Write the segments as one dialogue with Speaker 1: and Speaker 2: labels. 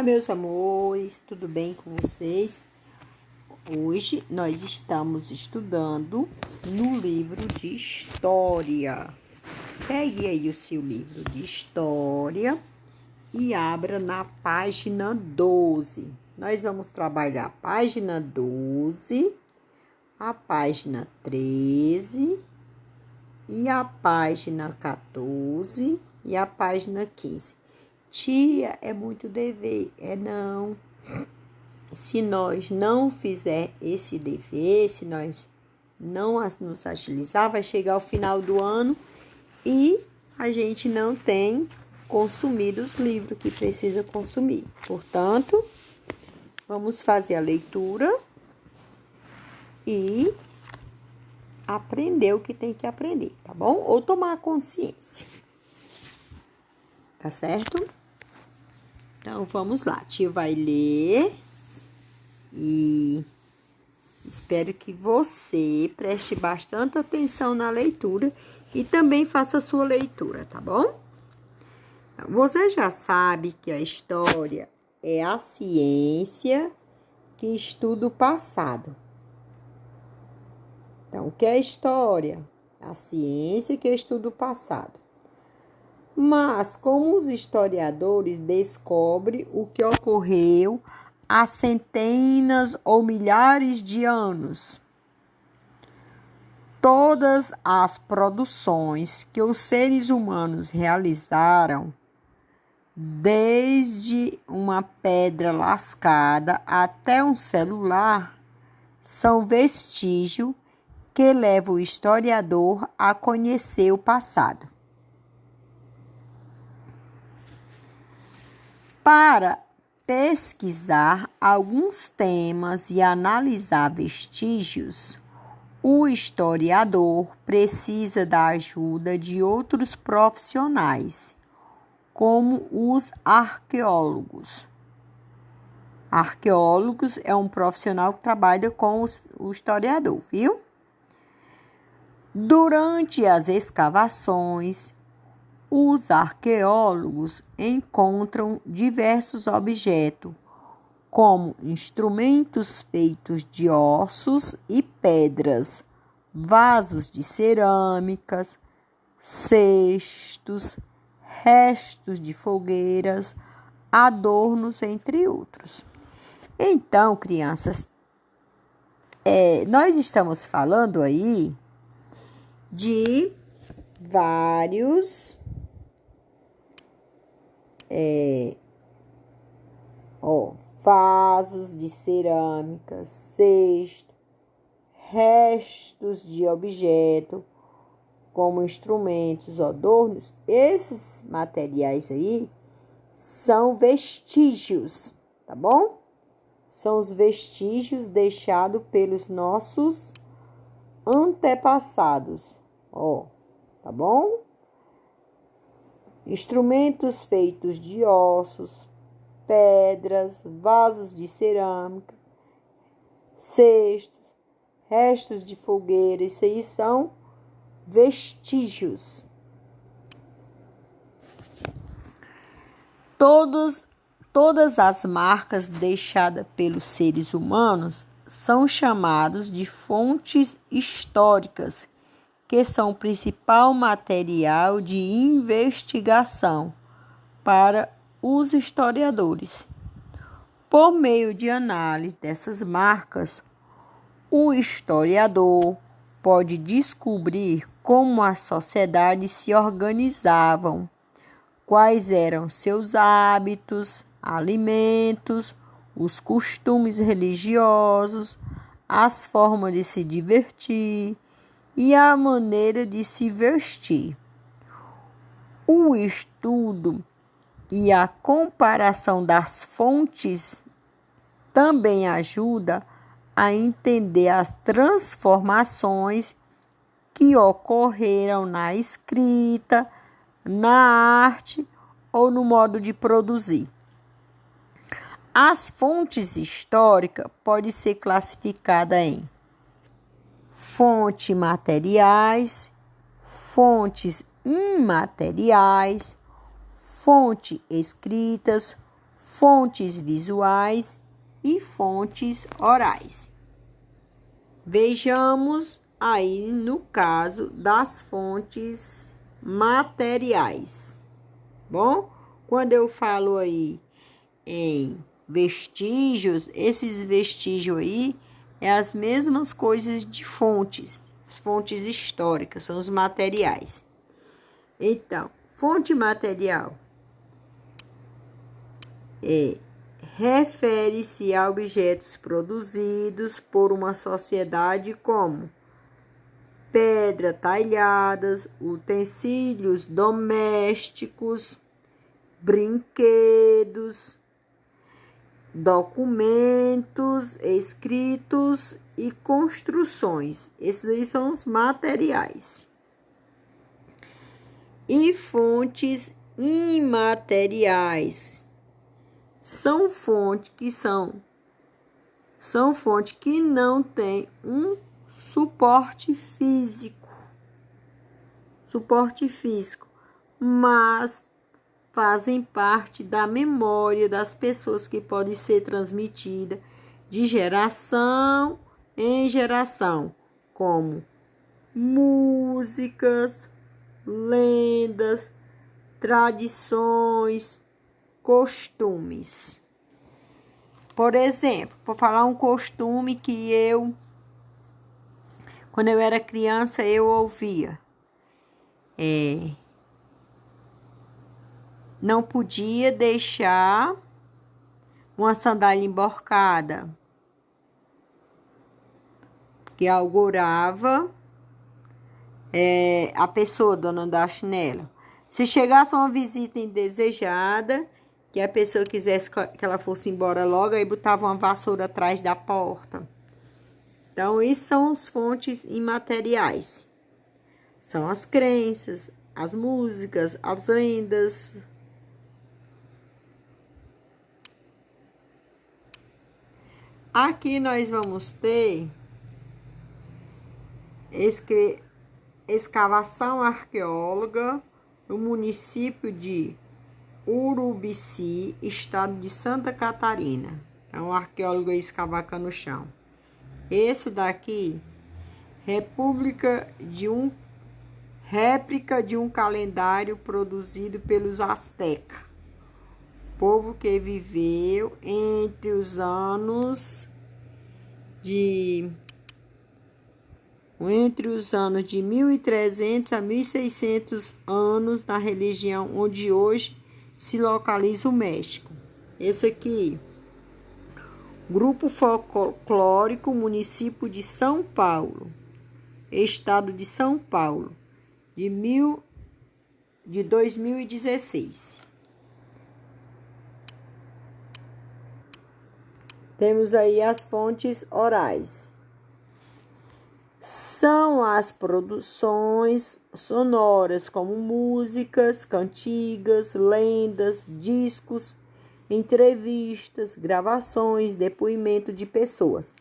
Speaker 1: Olá, meus amores, tudo bem com vocês? Hoje nós estamos estudando no livro de História. Pegue aí o seu livro de História e abra na página 12. Nós vamos trabalhar a página 12, a página 13 e a página 14 e a página 15. Tia, é muito dever. Não. Se nós não fizer esse dever, se nós não nos agilizar, vai chegar o final do ano e a gente não tem consumido os livros que precisa consumir. Portanto, vamos fazer a leitura e aprender o que tem que aprender, tá bom? Ou tomar consciência. Tá certo? Então, vamos lá. Tia vai ler e espero que você preste bastante atenção na leitura e também faça a sua leitura, tá bom? Você já sabe que a história é a ciência que estuda o passado. Então, o que é a história? A ciência que estuda o passado. Mas, como os historiadores descobrem o que ocorreu há centenas ou milhares de anos, todas as produções que os seres humanos realizaram, desde uma pedra lascada até um celular, são vestígio que leva o historiador a conhecer o passado. Para pesquisar alguns temas e analisar vestígios, o historiador precisa da ajuda de outros profissionais, como os arqueólogos. Arqueólogos é um profissional que trabalha com o historiador, viu? Durante as escavações, os arqueólogos encontram diversos objetos, como instrumentos feitos de ossos e pedras, vasos de cerâmicas, cestos, restos de fogueiras, adornos, entre outros. Então, crianças, nós estamos falando aí de vários vasos de cerâmica, cesto, restos de objeto, como instrumentos, adornos. Esses materiais aí são vestígios, tá bom? São os vestígios deixados pelos nossos antepassados, tá bom? Instrumentos feitos de ossos, pedras, vasos de cerâmica, cestos, restos de fogueira, isso aí são vestígios. Todas as marcas deixadas pelos seres humanos são chamadas de fontes históricas, que são o principal material de investigação para os historiadores. Por meio de análise dessas marcas, o historiador pode descobrir como as sociedades se organizavam, quais eram seus hábitos, alimentos, os costumes religiosos, as formas de se divertir e a maneira de se vestir. O estudo e a comparação das fontes também ajuda a entender as transformações que ocorreram na escrita, na arte ou no modo de produzir. As fontes históricas podem ser classificadas em fontes materiais, fontes imateriais, fontes escritas, fontes visuais e fontes orais. Vejamos aí no caso das fontes materiais. Bom, quando eu falo aí em vestígios, esses vestígios aí é as mesmas coisas de fontes. As fontes históricas são os materiais. Então, fonte material refere-se a objetos produzidos por uma sociedade como pedra talhadas, utensílios domésticos, brinquedos, documentos escritos e construções. Esses aí são os materiais. E fontes imateriais são fontes que não têm um suporte físico, mas fazem parte da memória das pessoas, que pode ser transmitida de geração em geração, como músicas, lendas, tradições, costumes. Por exemplo, vou falar um costume que quando eu era criança, eu ouvia. Não podia deixar uma sandália emborcada, que augurava a pessoa dona da chinela. Se chegasse uma visita indesejada, que a pessoa quisesse que ela fosse embora logo, aí botava uma vassoura atrás da porta. Então, isso são as fontes imateriais. São as crenças, as músicas, as lendas. Aqui nós vamos ter escavação arqueóloga no município de Urubici, estado de Santa Catarina. É um arqueólogo aí escavacando no chão. Esse daqui, réplica de um calendário produzido pelos astecas, povo que viveu entre os anos de 1300 a 1600 anos na região onde hoje se localiza o México. Esse aqui, Grupo Folclórico, município de São Paulo, estado de São Paulo, de 2016. Temos aí as fontes orais. São as produções sonoras, como músicas, cantigas, lendas, discos, entrevistas, gravações, depoimento de pessoas.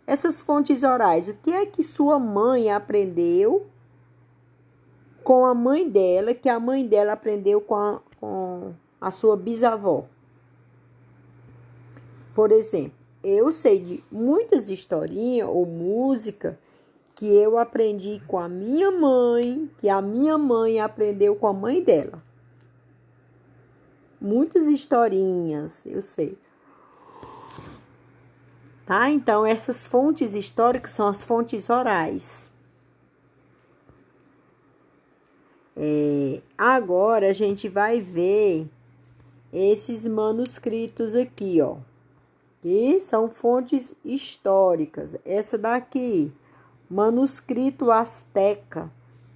Speaker 1: Essas fontes orais, o que é que sua mãe aprendeu com a mãe dela, que a mãe dela aprendeu com a sua bisavó? Por exemplo, eu sei de muitas historinhas ou música que eu aprendi com a minha mãe, que a minha mãe aprendeu com a mãe dela. Muitas historinhas, eu sei. Tá? Então, essas fontes históricas são as fontes orais. Agora, a gente vai ver esses manuscritos aqui, ó. Que são fontes históricas. Essa daqui, manuscrito asteca,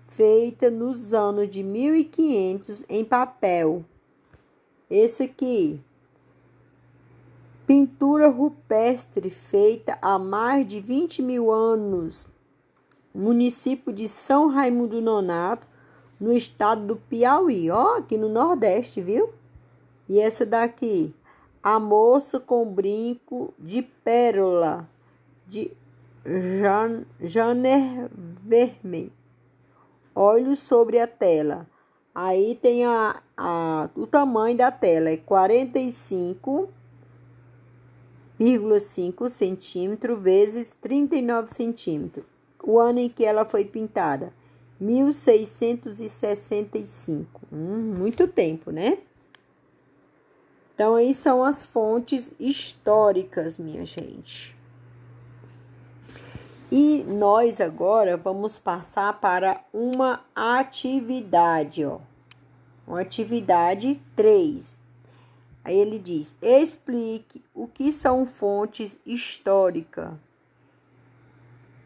Speaker 1: feita nos anos de 1500 em papel. Esse aqui, pintura rupestre feita há mais de 20.000 anos, município de São Raimundo Nonato, no estado do Piauí, ó, aqui no Nordeste, viu? E essa daqui, a moça com brinco de pérola, de Janer Vermelho, olhos sobre a tela. Aí tem o tamanho da tela é 45,5 centímetros vezes 39 centímetros. O ano em que ela foi pintada, 1665. Muito tempo, né? Então, aí são as fontes históricas, minha gente. E nós agora vamos passar para uma atividade, ó. Uma atividade 3. Aí ele diz: explique o que são fontes históricas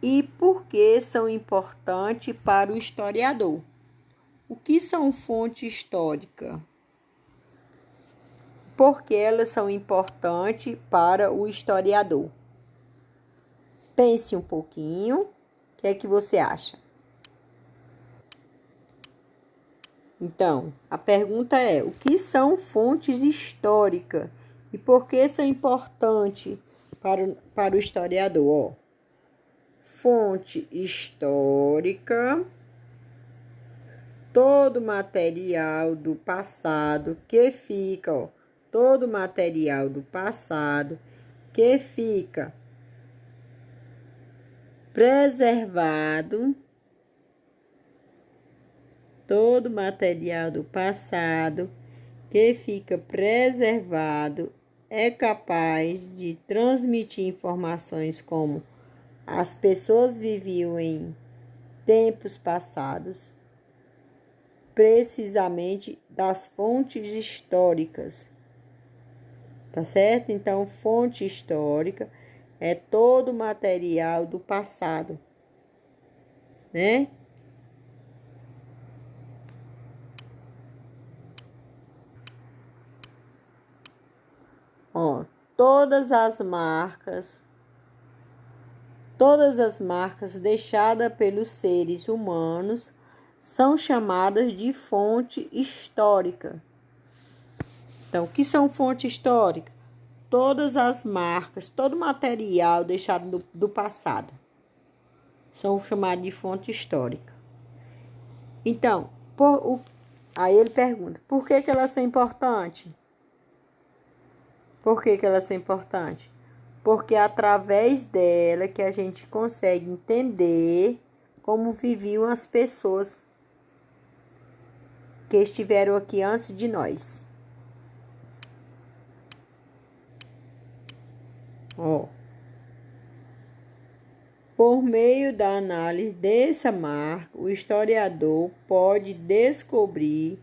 Speaker 1: e por que são importantes para o historiador. O que são fontes históricas? Por que elas são importantes para o historiador? Pense um pouquinho. O que é que você acha? Então, a pergunta é: o que são fontes históricas e por que são importantes para o historiador? Ó, fonte histórica, todo material do passado que fica, ó, todo material do passado que fica preservado, todo material do passado que fica preservado é capaz de transmitir informações como as pessoas viviam em tempos passados, precisamente das fontes históricas. Tá certo? Então, fonte histórica é todo o material do passado, né? Ó, todas as marcas deixadas pelos seres humanos são chamadas de fonte histórica. Então, o que são fontes históricas? Todas as marcas, todo material deixado do passado são chamados de fonte histórica. Então, aí ele pergunta: por que elas são importantes? Por que elas são importantes? Porque é através dela que a gente consegue entender como viviam as pessoas que estiveram aqui antes de nós. Ó, por meio da análise dessa marca, o historiador pode descobrir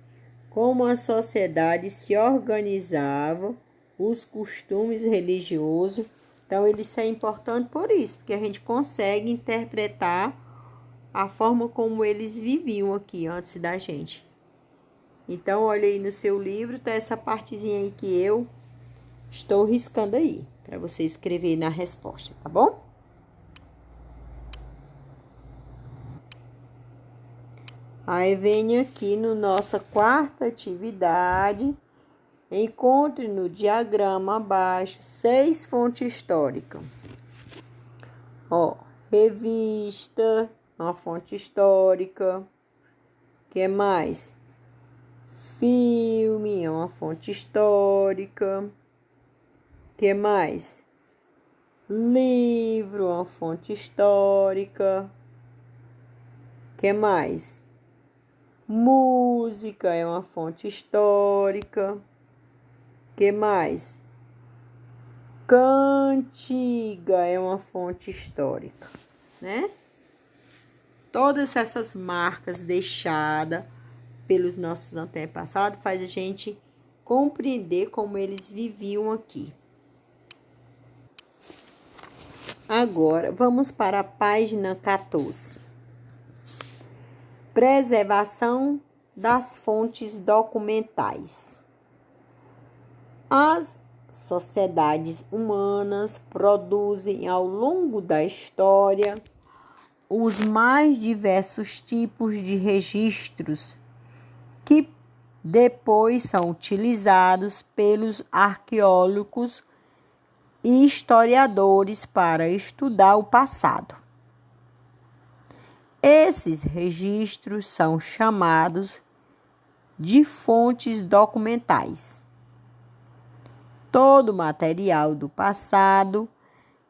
Speaker 1: como a sociedade se organizava, os costumes religiosos. Então, isso é importante por isso, porque a gente consegue interpretar a forma como eles viviam aqui antes da gente. Então, olha aí no seu livro, tá essa partezinha aí que eu estou riscando aí, para você escrever na resposta, tá bom? Aí vem aqui no nossa quarta atividade. Encontre no diagrama abaixo 6 fontes históricas. Ó, revista, uma fonte histórica. Que mais? Filme, é uma fonte histórica. Que mais? Livro, uma fonte histórica. Que mais? Música é uma fonte histórica. Que mais? Cantiga é uma fonte histórica, né? Todas essas marcas deixadas pelos nossos antepassados faz a gente compreender como eles viviam aqui. Agora, vamos para a página 14. Preservação das fontes documentais. As sociedades humanas produzem ao longo da história os mais diversos tipos de registros que depois são utilizados pelos arqueólogos e historiadores para estudar o passado. Esses registros são chamados de fontes documentais. Todo material do passado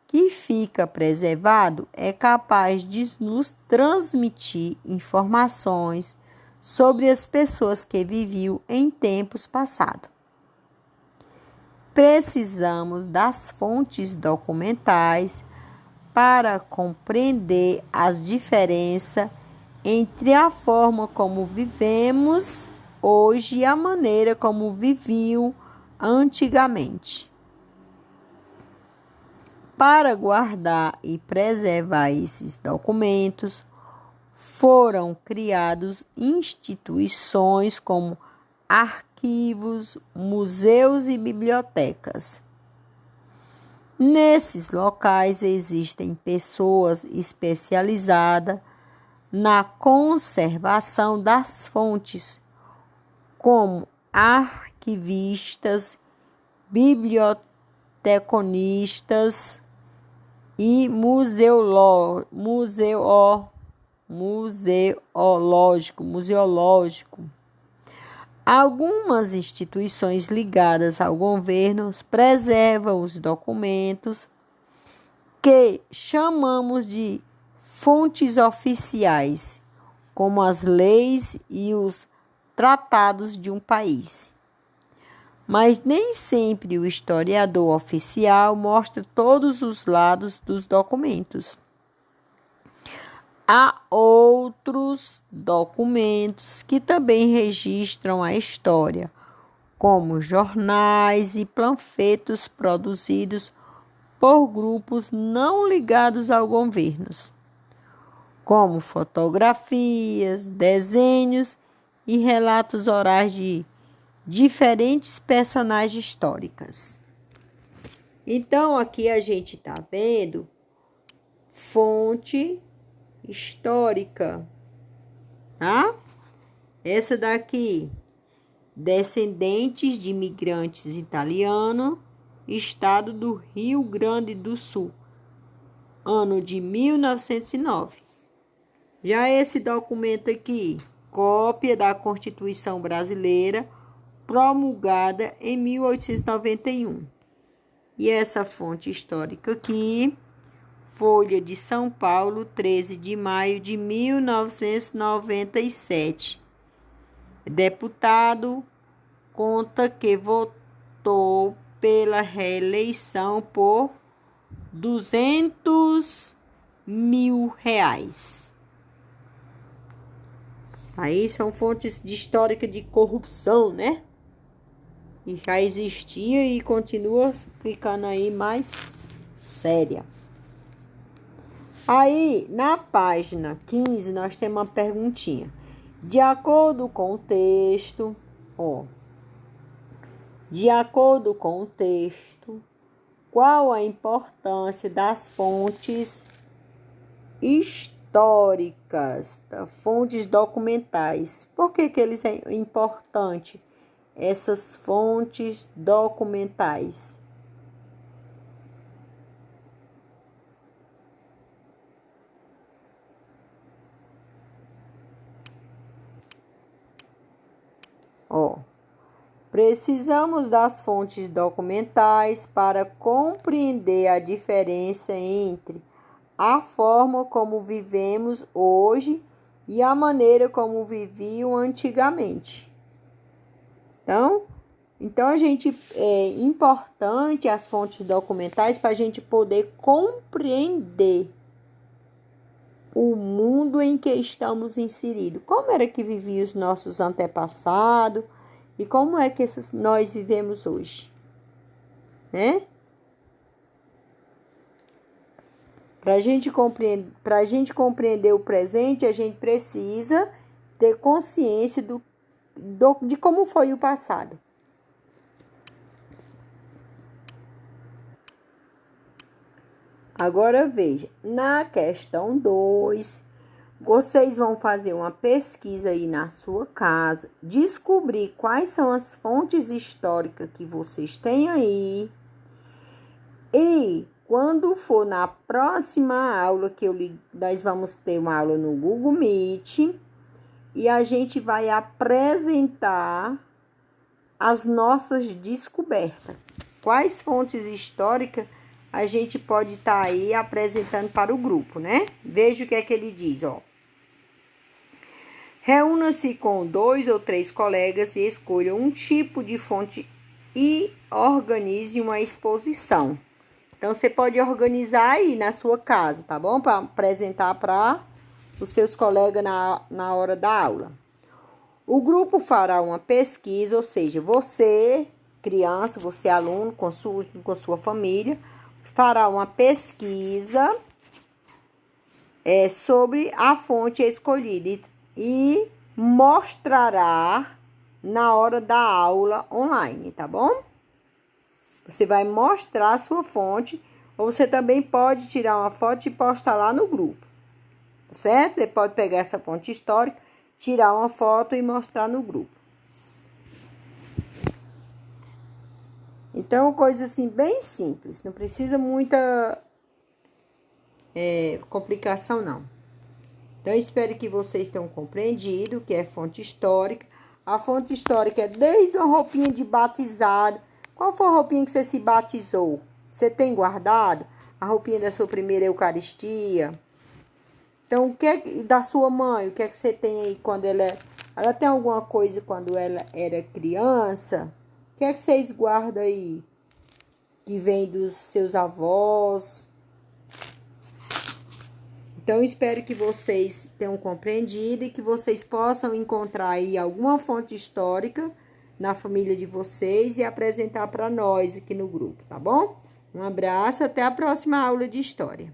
Speaker 1: que fica preservado é capaz de nos transmitir informações sobre as pessoas que viviam em tempos passados. Precisamos das fontes documentais para compreender as diferenças entre a forma como vivemos hoje e a maneira como viviam antigamente. Para guardar e preservar esses documentos, foram criadas instituições como arquivos, museus e bibliotecas. Nesses locais existem pessoas especializadas na conservação das fontes, como arquivistas, biblioteconistas e museológico. Algumas instituições ligadas ao governo preservam os documentos que chamamos de fontes oficiais, como as leis e os tratados de um país. Mas nem sempre o historiador oficial mostra todos os lados dos documentos. Há outros documentos que também registram a história, como jornais e panfletos produzidos por grupos não ligados ao governo, como fotografias, desenhos e relatos orais de diferentes personagens históricas. Então, aqui a gente está vendo fonte histórica, tá? Essa daqui, descendentes de imigrantes italianos, estado do Rio Grande do Sul, ano de 1909. Já esse documento aqui, cópia da Constituição Brasileira, promulgada em 1891. E essa fonte histórica aqui, Folha de São Paulo, 13 de maio de 1997. Deputado conta que votou pela reeleição por R$200 mil. Aí são fontes históricas de corrupção, né? E já existia e continua ficando aí mais séria. Aí, na página 15, nós temos uma perguntinha. De acordo com o texto, qual a importância das fontes históricas, das fontes documentais? Por que eles é importante? Essas fontes documentais. Precisamos das fontes documentais para compreender a diferença entre a forma como vivemos hoje e a maneira como viviam antigamente. Então é importante as fontes documentais para a gente poder compreender o mundo em que estamos inseridos. Como era que viviam os nossos antepassados e como é que nós vivemos hoje, né? Para a gente compreender o presente, a gente precisa ter consciência de como foi o passado. Agora veja, na questão 2, vocês vão fazer uma pesquisa aí na sua casa, descobrir quais são as fontes históricas que vocês têm aí. E quando for na próxima aula, nós vamos ter uma aula no Google Meet, e a gente vai apresentar as nossas descobertas. Quais fontes históricas a gente pode estar aí apresentando para o grupo, né? Veja o que é que ele diz, ó. Reúna-se com 2 ou 3 colegas e escolha um tipo de fonte e organize uma exposição. Então, você pode organizar aí na sua casa, tá bom? Para apresentar para os seus colegas na hora da aula. O grupo fará uma pesquisa, ou seja, você, criança, você aluno, com sua família, fará uma pesquisa sobre a fonte escolhida e mostrará na hora da aula online, tá bom? Você vai mostrar a sua fonte, ou você também pode tirar uma foto e postar lá no grupo, tá certo? Você pode pegar essa fonte histórica, tirar uma foto e mostrar no grupo. Então, coisa assim bem simples, não precisa muita complicação não. Então, eu espero que vocês tenham compreendido o que é fonte histórica. A fonte histórica é desde uma roupinha de batizado. Qual foi a roupinha que você se batizou? Você tem guardado? A roupinha da sua primeira Eucaristia? Então, o que é da sua mãe? O que é que você tem aí quando ela tem alguma coisa quando ela era criança? O que é que vocês guardam aí? Que vem dos seus avós? Então, espero que vocês tenham compreendido e que vocês possam encontrar aí alguma fonte histórica na família de vocês e apresentar para nós aqui no grupo, tá bom? Um abraço, até a próxima aula de história.